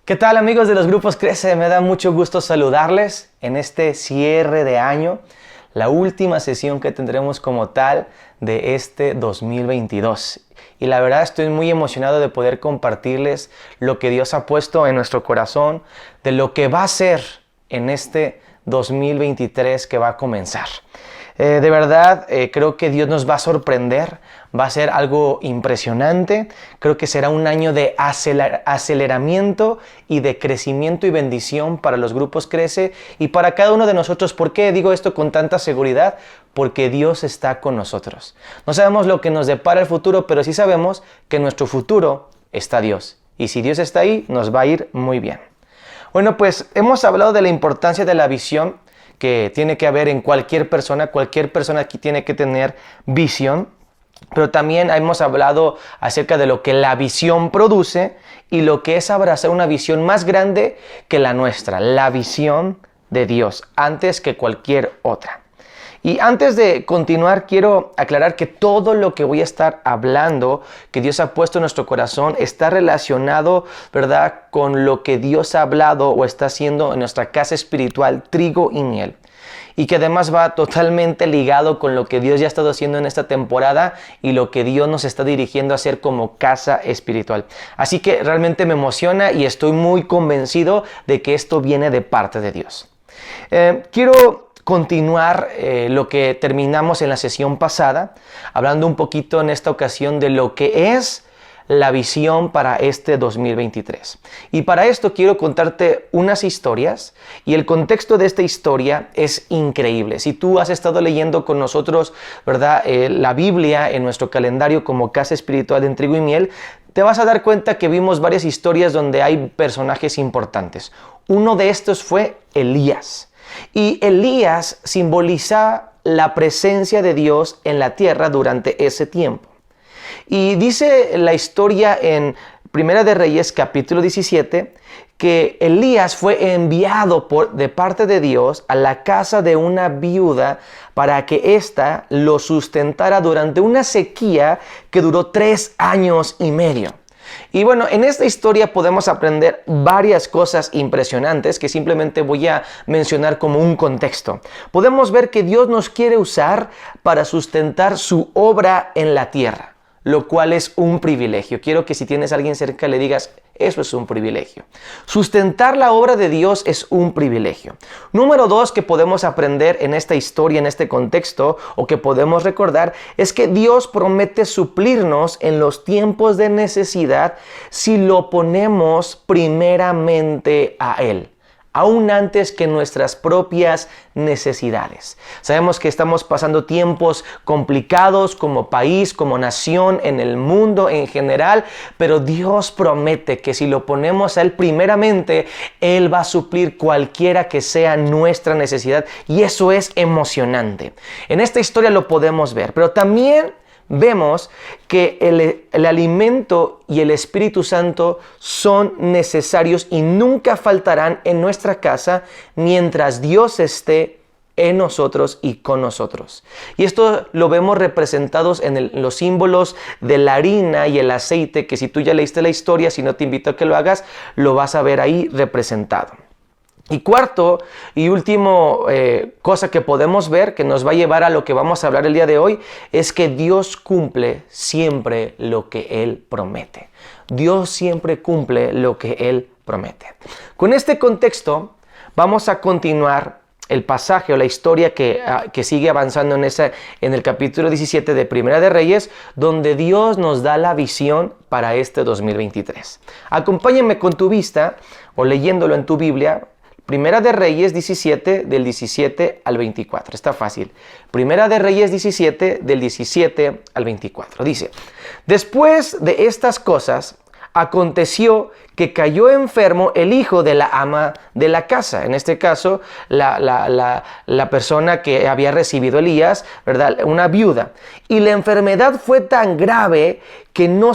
¿Qué tal, amigos de los grupos Crece? Me da mucho gusto saludarles en este cierre de año, la última sesión que tendremos como tal de este 2022. Y la verdad estoy muy emocionado de poder compartirles lo que Dios ha puesto en nuestro corazón, de lo que va a ser en este 2023 que va a comenzar. De verdad, creo que Dios nos va a sorprender, va a ser algo impresionante. Creo que será un año de aceleramiento y de crecimiento y bendición para los grupos Crece y para cada uno de nosotros. ¿Por qué digo esto con tanta seguridad? Porque Dios está con nosotros. No sabemos lo que nos depara el futuro, pero sí sabemos que en nuestro futuro está Dios. Y si Dios está ahí, nos va a ir muy bien. Bueno, pues hemos hablado de la importancia de la visión que tiene que haber en cualquier persona aquí tiene que tener visión, pero también hemos hablado acerca de lo que la visión produce y lo que es abrazar una visión más grande que la nuestra, la visión de Dios, antes que cualquier otra. Y antes de continuar, quiero aclarar que todo lo que voy a estar hablando, que Dios ha puesto en nuestro corazón, está relacionado, ¿verdad?, con lo que Dios ha hablado o está haciendo en nuestra casa espiritual, Trigo y Miel. Y que además va totalmente ligado con lo que Dios ya ha estado haciendo en esta temporada y lo que Dios nos está dirigiendo a hacer como casa espiritual. Así que realmente me emociona y estoy muy convencido de que esto viene de parte de Dios. Quiero continuar lo que terminamos en la sesión pasada, hablando un poquito en esta ocasión de lo que es la visión para este 2023. Y para esto quiero contarte unas historias y el contexto de esta historia es increíble. Si tú has estado leyendo con nosotros, ¿verdad?, la Biblia en nuestro calendario como Casa Espiritual en Trigo y Miel, te vas a dar cuenta que vimos varias historias donde hay personajes importantes. Uno de estos fue Elías. Y Elías simboliza la presencia de Dios en la tierra durante ese tiempo. Y dice la historia en Primera de Reyes, capítulo 17, que Elías fue enviado de parte de Dios a la casa de una viuda para que ésta lo sustentara durante una sequía que duró 3 años y medio. Y bueno, en esta historia podemos aprender varias cosas impresionantes que simplemente voy a mencionar como un contexto. Podemos ver que Dios nos quiere usar para sustentar su obra en la tierra, lo cual es un privilegio. Quiero que si tienes a alguien cerca le digas, eso es un privilegio. Sustentar la obra de Dios es un privilegio. Número 2 que podemos aprender en esta historia, en este contexto, o que podemos recordar, es que Dios promete suplirnos en los tiempos de necesidad si lo ponemos primeramente a Él, aún antes que nuestras propias necesidades. Sabemos que estamos pasando tiempos complicados como país, como nación, en el mundo en general, pero Dios promete que si lo ponemos a Él primeramente, Él va a suplir cualquiera que sea nuestra necesidad y eso es emocionante. En esta historia lo podemos ver, pero también vemos que el alimento y el Espíritu Santo son necesarios y nunca faltarán en nuestra casa mientras Dios esté en nosotros y con nosotros. Y esto lo vemos representados en los símbolos de la harina y el aceite, que si tú ya leíste la historia, si no te invito a que lo hagas, lo vas a ver ahí representado. Y cuarto y último cosa que podemos ver, que nos va a llevar a lo que vamos a hablar el día de hoy, es que Dios cumple siempre lo que Él promete. Dios siempre cumple lo que Él promete. Con este contexto, vamos a continuar el pasaje o la historia que sigue avanzando en el capítulo 17 de Primera de Reyes, donde Dios nos da la visión para este 2023. Acompáñame con tu vista o leyéndolo en tu Biblia. Primera de Reyes 17, del 17 al 24. Está fácil. Primera de Reyes 17, del 17 al 24. Dice, después de estas cosas, aconteció que cayó enfermo el hijo de la ama de la casa. En este caso, la persona que había recibido Elías, ¿verdad? Una viuda. Y la enfermedad fue tan grave que no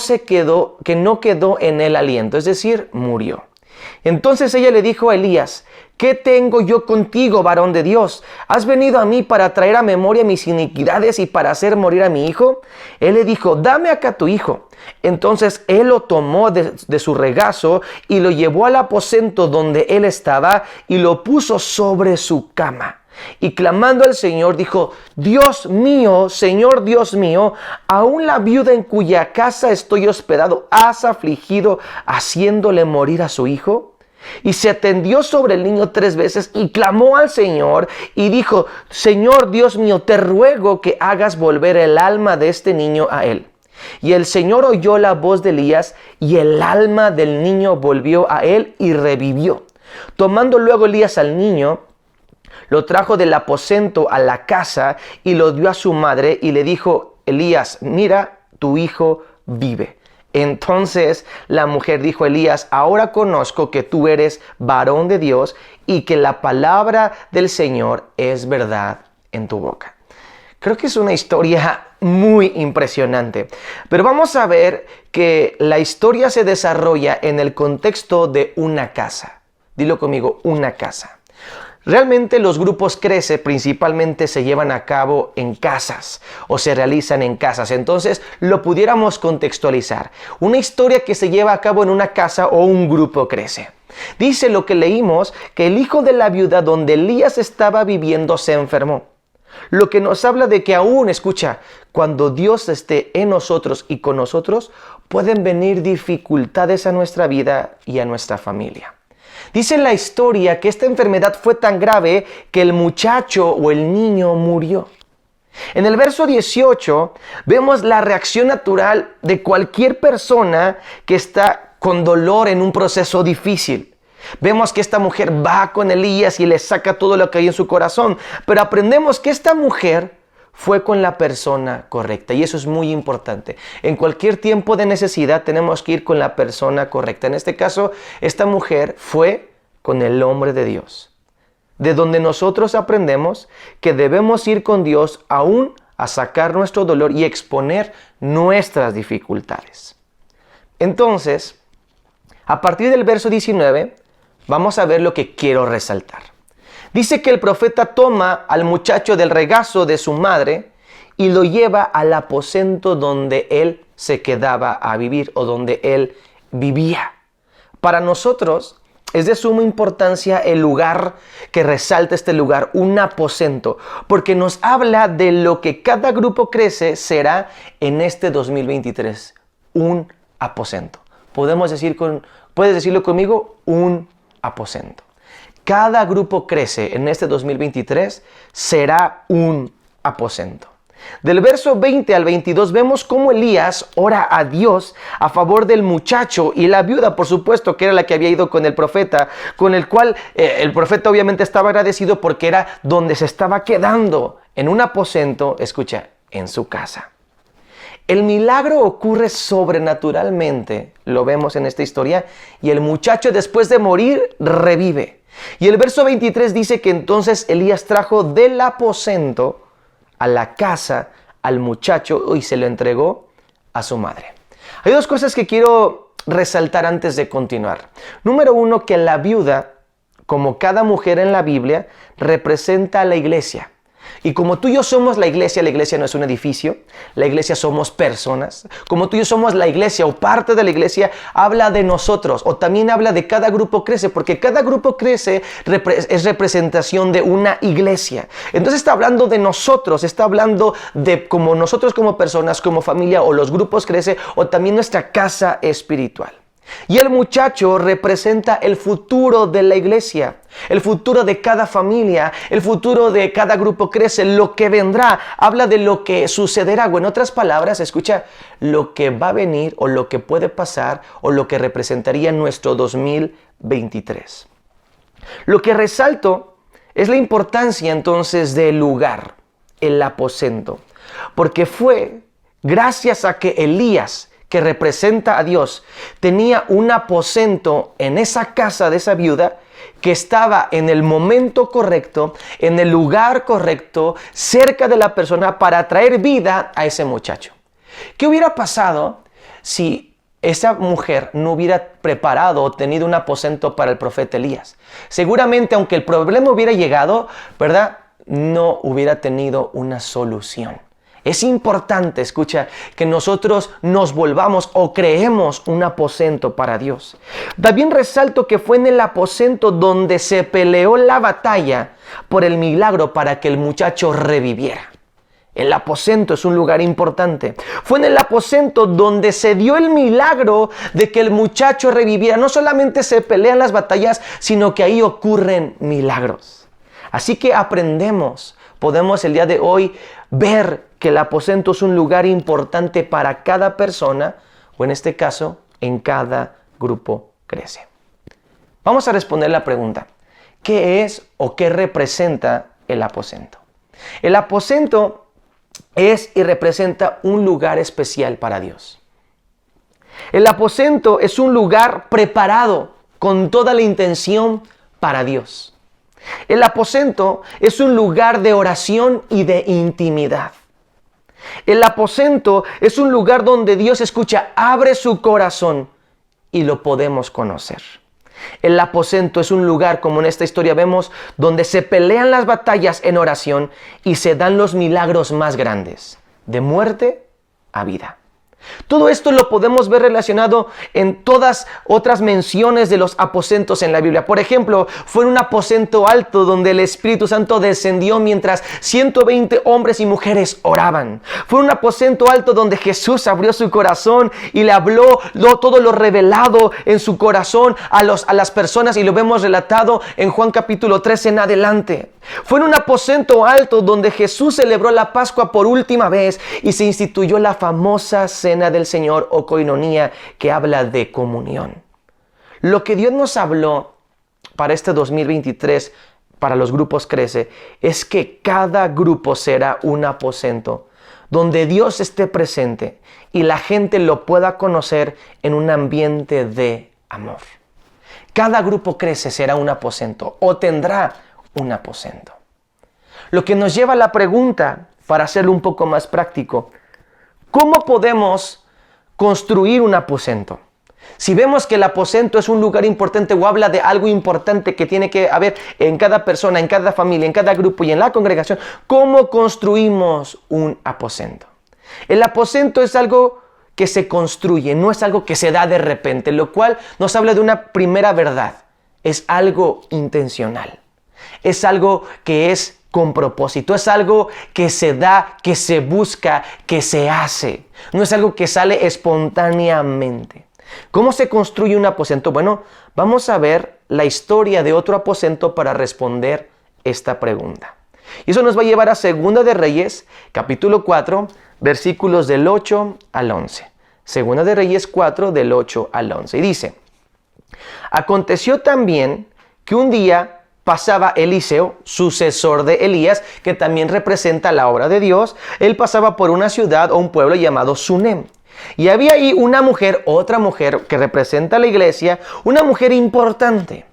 quedó en él aliento. Es decir, murió. Entonces ella le dijo a Elías, ¿qué tengo yo contigo, varón de Dios? ¿Has venido a mí para traer a memoria mis iniquidades y para hacer morir a mi hijo? Él le dijo, dame acá tu hijo. Entonces él lo tomó de su regazo y lo llevó al aposento donde él estaba y lo puso sobre su cama. Y clamando al Señor dijo, Dios mío, Señor Dios mío, aún la viuda en cuya casa estoy hospedado, ¿has afligido haciéndole morir a su hijo? Y se tendió sobre el niño 3 veces y clamó al Señor y dijo, Señor Dios mío, te ruego que hagas volver el alma de este niño a él. Y el Señor oyó la voz de Elías y el alma del niño volvió a él y revivió. Tomando luego Elías al niño, lo trajo del aposento a la casa y lo dio a su madre y le dijo, Elías, mira, tu hijo vive. Entonces la mujer dijo a Elías, ahora conozco que tú eres varón de Dios y que la palabra del Señor es verdad en tu boca. Creo que es una historia muy impresionante, pero vamos a ver que la historia se desarrolla en el contexto de una casa. Dilo conmigo, una casa. Realmente los grupos Crece principalmente se llevan a cabo en casas o se realizan en casas. Entonces lo pudiéramos contextualizar. Una historia que se lleva a cabo en una casa o un grupo Crece. Dice lo que leímos, que el hijo de la viuda donde Elías estaba viviendo se enfermó. Lo que nos habla de que aún, escucha, cuando Dios esté en nosotros y con nosotros, pueden venir dificultades a nuestra vida y a nuestra familia. Dice la historia que esta enfermedad fue tan grave que el muchacho o el niño murió. En el verso 18 vemos la reacción natural de cualquier persona que está con dolor en un proceso difícil. Vemos que esta mujer va con Elías y le saca todo lo que hay en su corazón, pero aprendemos que esta mujer fue con la persona correcta y eso es muy importante. En cualquier tiempo de necesidad tenemos que ir con la persona correcta. En este caso, esta mujer fue con el hombre de Dios, de donde nosotros aprendemos que debemos ir con Dios aún a sacar nuestro dolor y exponer nuestras dificultades. Entonces, a partir del verso 19, vamos a ver lo que quiero resaltar. Dice que el profeta toma al muchacho del regazo de su madre y lo lleva al aposento donde él se quedaba a vivir o donde él vivía. Para nosotros es de suma importancia el lugar que resalta este lugar, un aposento, porque nos habla de lo que cada grupo Crece será en este 2023, un aposento. Puedes decirlo conmigo, un aposento. Cada grupo Crece en este 2023 será un aposento. Del verso 20 al 22 vemos cómo Elías ora a Dios a favor del muchacho y la viuda, por supuesto, que era la que había ido con el profeta, con el cual el profeta obviamente estaba agradecido porque era donde se estaba quedando, en un aposento, escucha, en su casa. El milagro ocurre sobrenaturalmente, lo vemos en esta historia, y el muchacho después de morir revive. Y el verso 23 dice que entonces Elías trajo del aposento a la casa al muchacho y se lo entregó a su madre. Hay dos cosas que quiero resaltar antes de continuar. Número uno, que la viuda, como cada mujer en la Biblia, representa a la iglesia. Y como tú y yo somos la iglesia no es un edificio, la iglesia somos personas. Como tú y yo somos la iglesia o parte de la iglesia, habla de nosotros o también habla de cada grupo Crece, porque cada grupo Crece es representación de una iglesia. Entonces está hablando de nosotros, está hablando de como nosotros como personas, como familia o los grupos Crece o también nuestra casa espiritual. Y el muchacho representa el futuro de la iglesia, el futuro de cada familia, el futuro de cada grupo Crece, lo que vendrá, habla de lo que sucederá, o en otras palabras, escucha, lo que va a venir o lo que puede pasar o lo que representaría nuestro 2023. Lo que resalto es la importancia entonces del lugar, el aposento, porque fue gracias a que Elías, que representa a Dios, tenía un aposento en esa casa de esa viuda que estaba en el momento correcto, en el lugar correcto, cerca de la persona para traer vida a ese muchacho. ¿Qué hubiera pasado si esa mujer no hubiera preparado o tenido un aposento para el profeta Elías. Seguramente, aunque el problema hubiera llegado, ¿verdad?, no hubiera tenido una solución. Es importante, escucha, que nosotros nos volvamos o creemos un aposento para Dios. También resalto que fue en el aposento donde se peleó la batalla por el milagro para que el muchacho reviviera. El aposento es un lugar importante. Fue en el aposento donde se dio el milagro de que el muchacho reviviera. No solamente se pelean las batallas, sino que ahí ocurren milagros. Así que podemos el día de hoy ver que el aposento es un lugar importante para cada persona, o en este caso, en cada grupo crece. Vamos a responder la pregunta: ¿qué es o qué representa el aposento? El aposento es y representa un lugar especial para Dios. El aposento es un lugar preparado con toda la intención para Dios. El aposento es un lugar de oración y de intimidad. El aposento es un lugar donde Dios, escucha, abre su corazón y lo podemos conocer. El aposento es un lugar, como en esta historia vemos, donde se pelean las batallas en oración y se dan los milagros más grandes, de muerte a vida. Todo esto lo podemos ver relacionado en todas otras menciones de los aposentos en la Biblia. Por ejemplo, fue en un aposento alto donde el Espíritu Santo descendió mientras 120 hombres y mujeres oraban. Fue un aposento alto donde Jesús abrió su corazón y le habló todo lo revelado en su corazón a las personas, y lo vemos relatado en Juan capítulo 13 en adelante. Fue en un aposento alto donde Jesús celebró la Pascua por última vez y se instituyó la famosa Cena del Señor o coinonía, que habla de comunión. Lo que Dios nos habló para este 2023, para los grupos Crece, es que cada grupo será un aposento donde Dios esté presente y la gente lo pueda conocer en un ambiente de amor. Cada grupo Crece será un aposento o tendrá un aposento. Lo que nos lleva a la pregunta, para hacerlo un poco más práctico: ¿cómo podemos construir un aposento? Si vemos que el aposento es un lugar importante o habla de algo importante que tiene que haber en cada persona, en cada familia, en cada grupo y en la congregación, ¿cómo construimos un aposento? El aposento es algo que se construye, no es algo que se da de repente, lo cual nos habla de una primera verdad: es algo intencional. Es algo que es con propósito, es algo que se da, que se busca, que se hace. No es algo que sale espontáneamente. ¿Cómo se construye un aposento? Bueno, vamos a ver la historia de otro aposento para responder esta pregunta. Y eso nos va a llevar a Segunda de Reyes, capítulo 4, versículos del 8 al 11. Segunda de Reyes 4, del 8 al 11. Y dice: aconteció también que un día pasaba Eliseo, sucesor de Elías, que también representa la obra de Dios. Él pasaba por una ciudad o un pueblo llamado Sunem. Y había ahí una mujer, otra mujer que representa la iglesia, una mujer importante,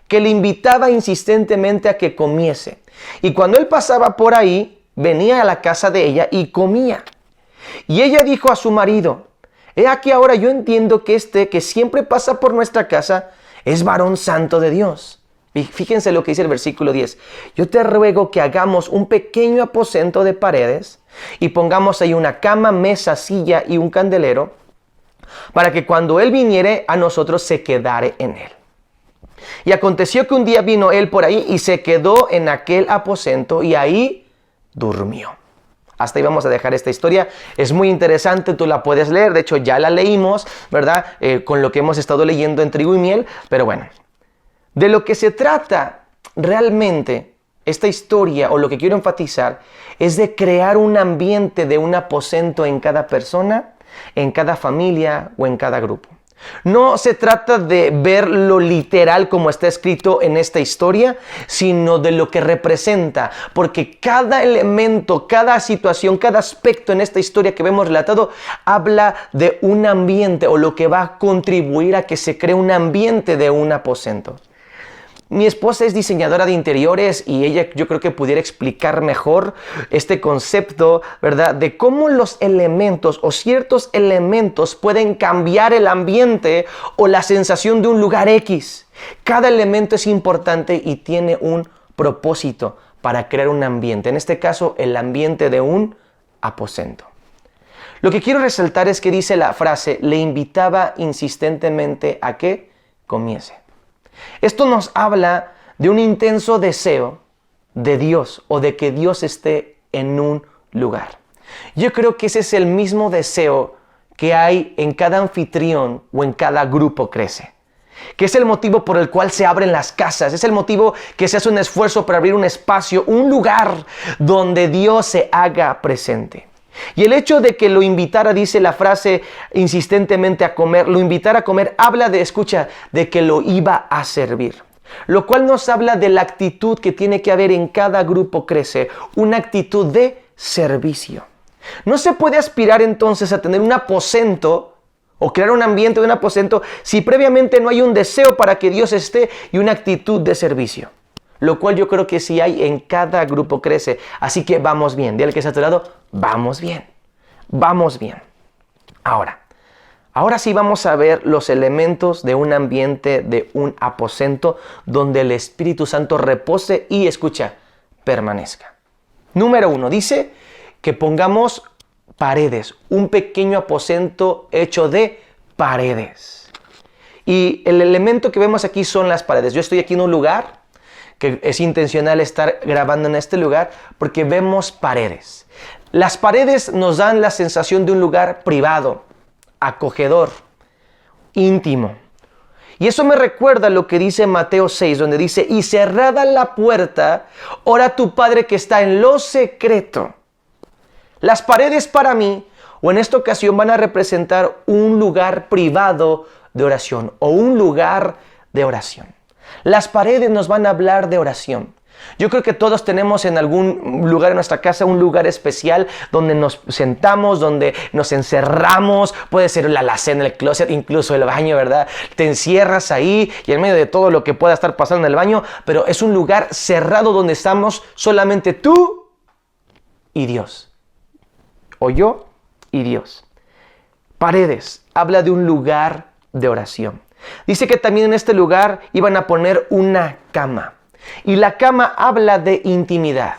que le invitaba insistentemente a que comiese. Y cuando él pasaba por ahí, venía a la casa de ella y comía. Y ella dijo a su marido: he aquí ahora yo entiendo que que siempre pasa por nuestra casa es varón santo de Dios. Y fíjense lo que dice el versículo 10. Yo te ruego que hagamos un pequeño aposento de paredes y pongamos ahí una cama, mesa, silla y un candelero, para que cuando él viniere a nosotros se quedare en él. Y aconteció que un día vino él por ahí y se quedó en aquel aposento y ahí durmió. Hasta ahí vamos a dejar esta historia. Es muy interesante, tú la puedes leer. De hecho, ya la leímos, ¿verdad? Con lo que hemos estado leyendo en Trigo y Miel. Pero bueno, de lo que se trata realmente esta historia, o lo que quiero enfatizar, es de crear un ambiente de un aposento en cada persona, en cada familia o en cada grupo. No se trata de ver lo literal como está escrito en esta historia, sino de lo que representa, porque cada elemento, cada situación, cada aspecto en esta historia que vemos relatado habla de un ambiente, o lo que va a contribuir a que se cree un ambiente de un aposento. Mi esposa es diseñadora de interiores y ella yo creo que pudiera explicar mejor este concepto, ¿verdad? De cómo los elementos o ciertos elementos pueden cambiar el ambiente o la sensación de un lugar X. Cada elemento es importante y tiene un propósito para crear un ambiente. En este caso, el ambiente de un aposento. Lo que quiero resaltar es que dice la frase, le invitaba insistentemente a que comiese. Esto nos habla de un intenso deseo de Dios o de que Dios esté en un lugar. Yo creo que ese es el mismo deseo que hay en cada anfitrión o en cada grupo crece. Que es el motivo por el cual se abren las casas, es el motivo que se hace un esfuerzo para abrir un espacio, un lugar donde Dios se haga presente. Y el hecho de que lo invitara, dice la frase insistentemente a comer, lo invitara a comer, habla de, escucha, de que lo iba a servir. Lo cual nos habla de la actitud que tiene que haber en cada grupo crece, una actitud de servicio. No se puede aspirar entonces a tener un aposento o crear un ambiente de un aposento si previamente no hay un deseo para que Dios esté y una actitud de servicio. Lo cual yo creo que sí hay en cada grupo crece. Así que vamos bien. Dile al que está a tu lado, vamos bien. Vamos bien. Ahora sí vamos a ver los elementos de un ambiente, de un aposento, donde el Espíritu Santo repose y, escucha, permanezca. Número 1, dice que pongamos paredes. Un pequeño aposento hecho de paredes. Y el elemento que vemos aquí son las paredes. Yo estoy aquí en un lugar que es intencional estar grabando en este lugar porque vemos paredes. Las paredes nos dan la sensación de un lugar privado, acogedor, íntimo. Y eso me recuerda lo que dice Mateo 6, donde dice, y cerrada la puerta, ora tu Padre que está en lo secreto. Las paredes para mí, o en esta ocasión, van a representar un lugar privado de oración o un lugar de oración. Las paredes nos van a hablar de oración. Yo creo que todos tenemos en algún lugar en nuestra casa un lugar especial donde nos sentamos, donde nos encerramos. Puede ser la alacena, el closet, incluso el baño, ¿verdad? Te encierras ahí y en medio de todo lo que pueda estar pasando en el baño, pero es un lugar cerrado donde estamos solamente tú y Dios. O yo y Dios. Paredes habla de un lugar de oración. Dice que también en este lugar iban a poner una cama. Y la cama habla de intimidad.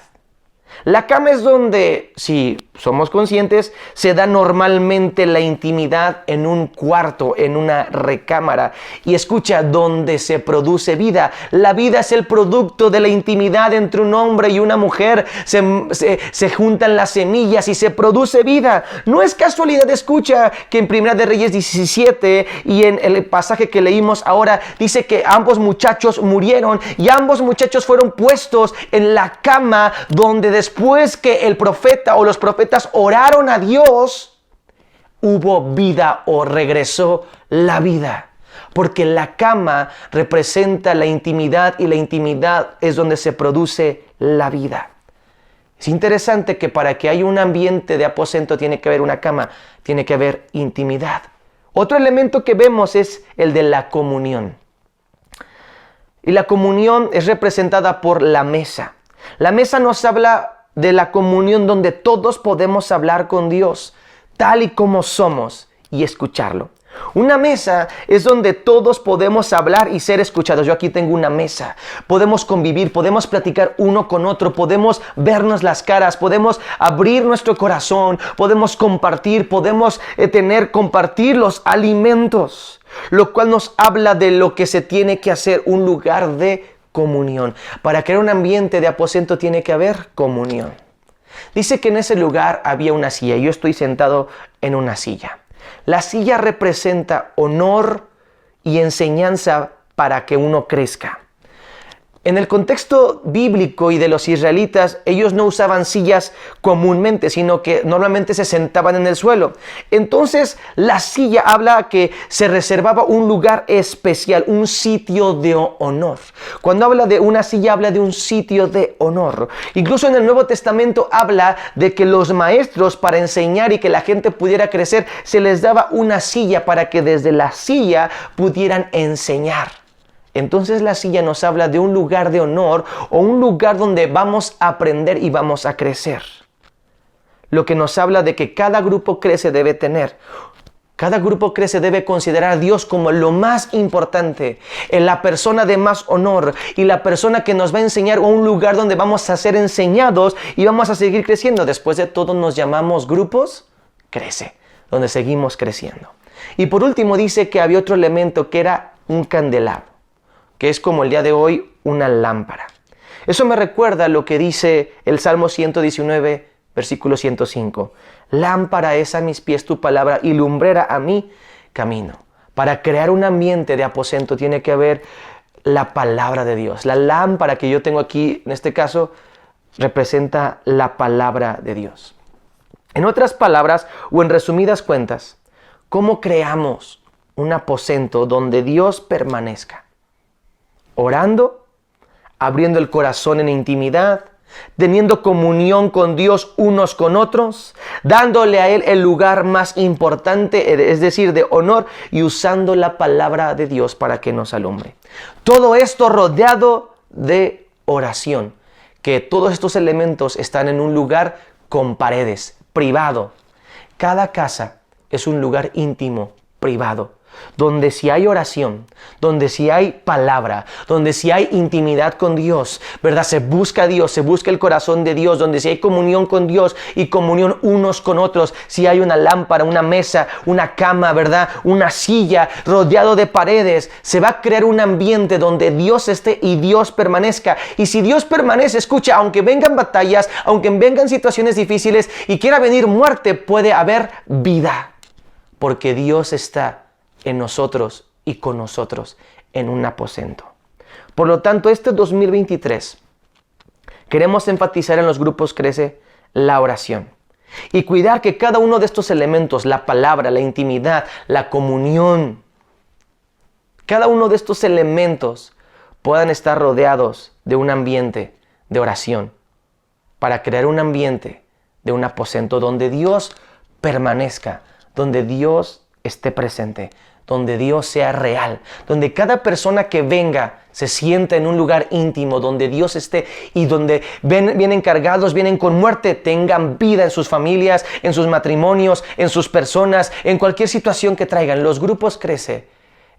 La cama es donde, si somos conscientes, se da normalmente la intimidad en un cuarto, en una recámara. Y escucha, donde se produce vida. La vida es el producto de la intimidad entre un hombre y una mujer. Se juntan las semillas y se produce vida. No es casualidad, escucha, que en 1 de Reyes 17 y en el pasaje que leímos ahora, dice que ambos muchachos murieron y ambos muchachos fueron puestos en la cama donde después que el profeta o los profetas oraron a Dios, hubo vida o regresó la vida. Porque la cama representa la intimidad y la intimidad es donde se produce la vida. Es interesante que para que haya un ambiente de aposento tiene que haber una cama, tiene que haber intimidad. Otro elemento que vemos es el de la comunión. Y la comunión es representada por la mesa. La mesa nos habla de la comunión donde todos podemos hablar con Dios, tal y como somos, y escucharlo. Una mesa es donde todos podemos hablar y ser escuchados. Yo aquí tengo una mesa. Podemos convivir, podemos platicar uno con otro, podemos vernos las caras, podemos abrir nuestro corazón, podemos compartir, podemos compartir los alimentos, lo cual nos habla de lo que se tiene que hacer, un lugar de comunión. Para crear un ambiente de aposento tiene que haber comunión. Dice que en ese lugar había una silla. Yo estoy sentado en una silla. La silla representa honor y enseñanza para que uno crezca. En el contexto bíblico y de los israelitas, ellos no usaban sillas comúnmente, sino que normalmente se sentaban en el suelo. Entonces, la silla habla que se reservaba un lugar especial, un sitio de honor. Cuando habla de una silla, habla de un sitio de honor. Incluso en el Nuevo Testamento habla de que los maestros, para enseñar y que la gente pudiera crecer, se les daba una silla para que desde la silla pudieran enseñar. Entonces la silla nos habla de un lugar de honor o un lugar donde vamos a aprender y vamos a crecer. Lo que nos habla de que cada grupo crece debe tener. Cada grupo crece debe considerar a Dios como lo más importante, en la persona de más honor y la persona que nos va a enseñar a un lugar donde vamos a ser enseñados y vamos a seguir creciendo. Después de todo nos llamamos grupos, crece, donde seguimos creciendo. Y por último dice que había otro elemento que era un candelabro, que es como el día de hoy una lámpara. Eso me recuerda lo que dice el Salmo 119, versículo 105. Lámpara es a mis pies tu palabra y lumbrera a mi camino. Para crear un ambiente de aposento tiene que haber la palabra de Dios. La lámpara que yo tengo aquí, en este caso, representa la palabra de Dios. En otras palabras, o en resumidas cuentas, ¿cómo creamos un aposento donde Dios permanezca? Orando, abriendo el corazón en intimidad, teniendo comunión con Dios unos con otros, dándole a Él el lugar más importante, es decir, de honor, y usando la palabra de Dios para que nos alumbre. Todo esto rodeado de oración, que todos estos elementos están en un lugar con paredes, privado. Cada casa es un lugar íntimo, privado, donde si hay oración, donde si hay palabra, donde si hay intimidad con Dios, ¿verdad? Se busca a Dios, se busca el corazón de Dios, donde si hay comunión con Dios y comunión unos con otros, si hay una lámpara, una mesa, una cama, ¿verdad? Una silla rodeado de paredes, se va a crear un ambiente donde Dios esté y Dios permanezca. Y si Dios permanece, escucha, aunque vengan batallas, aunque vengan situaciones difíciles y quiera venir muerte, puede haber vida, porque Dios está en nosotros y con nosotros en un aposento. Por lo tanto, este 2023 queremos enfatizar en los grupos Crece la oración y cuidar que cada uno de estos elementos, la palabra, la intimidad, la comunión, cada uno de estos elementos puedan estar rodeados de un ambiente de oración para crear un ambiente de un aposento donde Dios permanezca, donde Dios esté presente, donde Dios sea real, donde cada persona que venga se sienta en un lugar íntimo, donde Dios esté y donde vienen cargados, vienen con muerte, tengan vida en sus familias, en sus matrimonios, en sus personas, en cualquier situación que traigan. Los grupos Crece.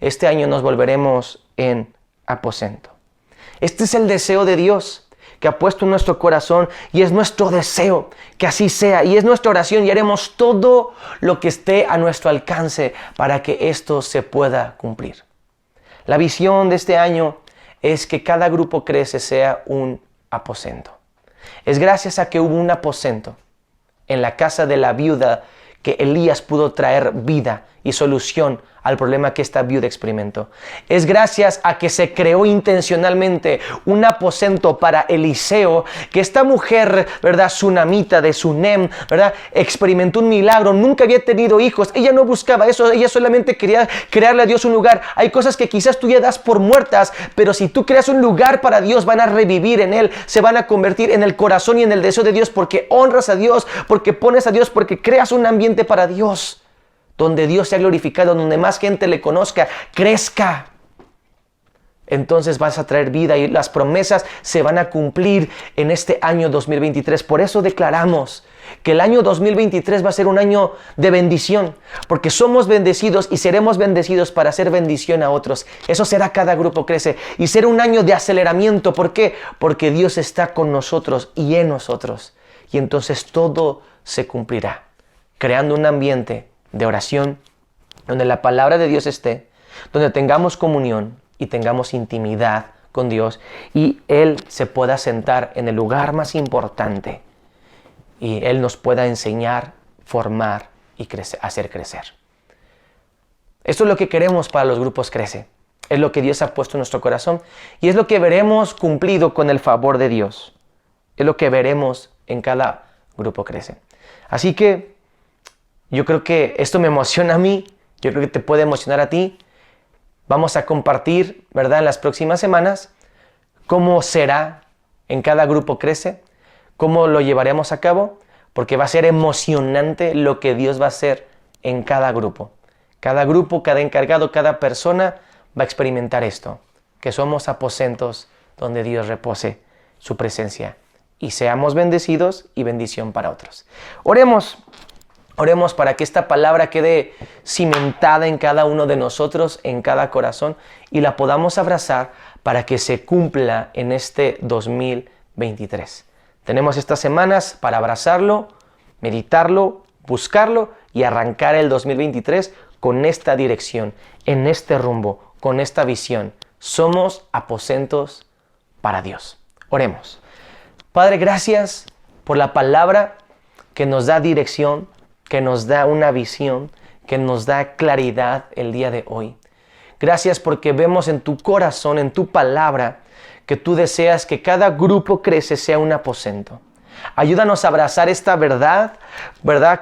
Este año nos volveremos en aposento. Este es el deseo de Dios que ha puesto en nuestro corazón y es nuestro deseo que así sea y es nuestra oración y haremos todo lo que esté a nuestro alcance para que esto se pueda cumplir. La visión de este año es que cada grupo Crece sea un aposento. Es gracias a que hubo un aposento en la casa de la viuda que Elías pudo traer vida y solución al problema que esta viuda experimentó. Es gracias a que se creó intencionalmente un aposento para Eliseo, que esta mujer, ¿verdad?, sunamita de Sunem, ¿verdad?, experimentó un milagro, nunca había tenido hijos, ella no buscaba eso, ella solamente quería crearle a Dios un lugar. Hay cosas que quizás tú ya das por muertas, pero si tú creas un lugar para Dios, van a revivir en Él, se van a convertir en el corazón y en el deseo de Dios, porque honras a Dios, porque pones a Dios, porque creas un ambiente para Dios, donde Dios sea glorificado, donde más gente le conozca, crezca. Entonces vas a traer vida y las promesas se van a cumplir en este año 2023. Por eso declaramos que el año 2023 va a ser un año de bendición, porque somos bendecidos y seremos bendecidos para hacer bendición a otros. Eso será cada grupo Crece y será un año de aceleramiento. ¿Por qué? Porque Dios está con nosotros y en nosotros. Y entonces todo se cumplirá, creando un ambiente de oración, donde la palabra de Dios esté, donde tengamos comunión y tengamos intimidad con Dios y Él se pueda sentar en el lugar más importante y Él nos pueda enseñar, formar y hacer crecer. Esto es lo que queremos para los grupos Crece. Es lo que Dios ha puesto en nuestro corazón y es lo que veremos cumplido con el favor de Dios. Es lo que veremos en cada grupo Crece. Así que yo creo que esto me emociona a mí, yo creo que te puede emocionar a ti. Vamos a compartir, ¿verdad?, en las próximas semanas cómo será en cada grupo Crece, cómo lo llevaremos a cabo, porque va a ser emocionante lo que Dios va a hacer en cada grupo. Cada grupo, cada encargado, cada persona va a experimentar esto, que somos aposentos donde Dios repose su presencia y seamos bendecidos y bendición para otros. Oremos para que esta palabra quede cimentada en cada uno de nosotros, en cada corazón, y la podamos abrazar para que se cumpla en este 2023. Tenemos estas semanas para abrazarlo, meditarlo, buscarlo y arrancar el 2023 con esta dirección, en este rumbo, con esta visión. Somos aposentos para Dios. Oremos. Padre, gracias por la palabra que nos da dirección, que nos da una visión, que nos da claridad el día de hoy. Gracias porque vemos en tu corazón, en tu palabra, que tú deseas que cada grupo crece sea un aposento. Ayúdanos a abrazar esta verdad,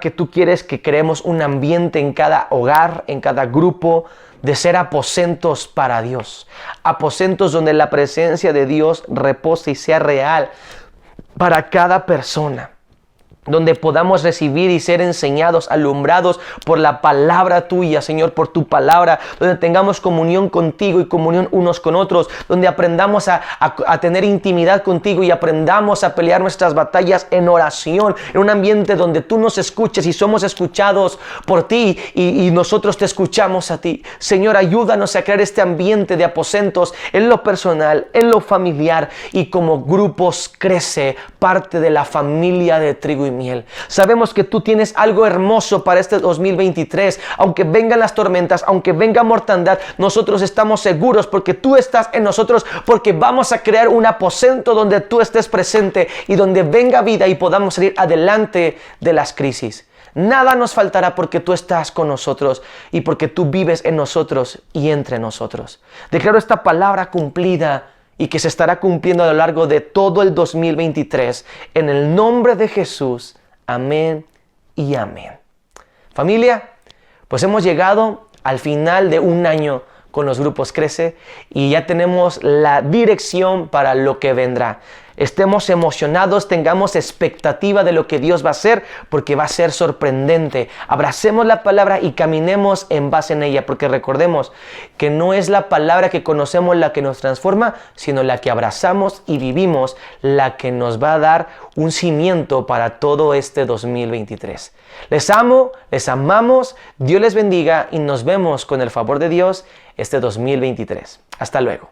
que tú quieres que creemos un ambiente en cada hogar, en cada grupo, de ser aposentos para Dios. Aposentos donde la presencia de Dios repose y sea real para cada persona. Donde podamos recibir y ser enseñados, alumbrados por la palabra tuya, Señor, por tu palabra, donde tengamos comunión contigo y comunión unos con otros, donde aprendamos a tener intimidad contigo y aprendamos a pelear nuestras batallas en oración, en un ambiente donde tú nos escuches y somos escuchados por ti y nosotros te escuchamos a ti. Señor, ayúdanos a crear este ambiente de aposentos en lo personal, en lo familiar y como grupos crece parte de la familia de Trigo y Miel. Sabemos que tú tienes algo hermoso para este 2023. Aunque vengan las tormentas, aunque venga mortandad, nosotros estamos seguros porque tú estás en nosotros, porque vamos a crear un aposento donde tú estés presente y donde venga vida y podamos salir adelante de las crisis. Nada nos faltará porque tú estás con nosotros y porque tú vives en nosotros y entre nosotros. Declaro esta palabra cumplida y que se estará cumpliendo a lo largo de todo el 2023. En el nombre de Jesús. Amén y amén. Familia, pues hemos llegado al final de un año con los grupos Crece y ya tenemos la dirección para lo que vendrá. Estemos emocionados, tengamos expectativa de lo que Dios va a hacer, porque va a ser sorprendente. Abracemos la palabra y caminemos en base en ella, porque recordemos que no es la palabra que conocemos la que nos transforma, sino la que abrazamos y vivimos, la que nos va a dar un cimiento para todo este 2023. Les amo, les amamos, Dios les bendiga y nos vemos con el favor de Dios este 2023. Hasta luego.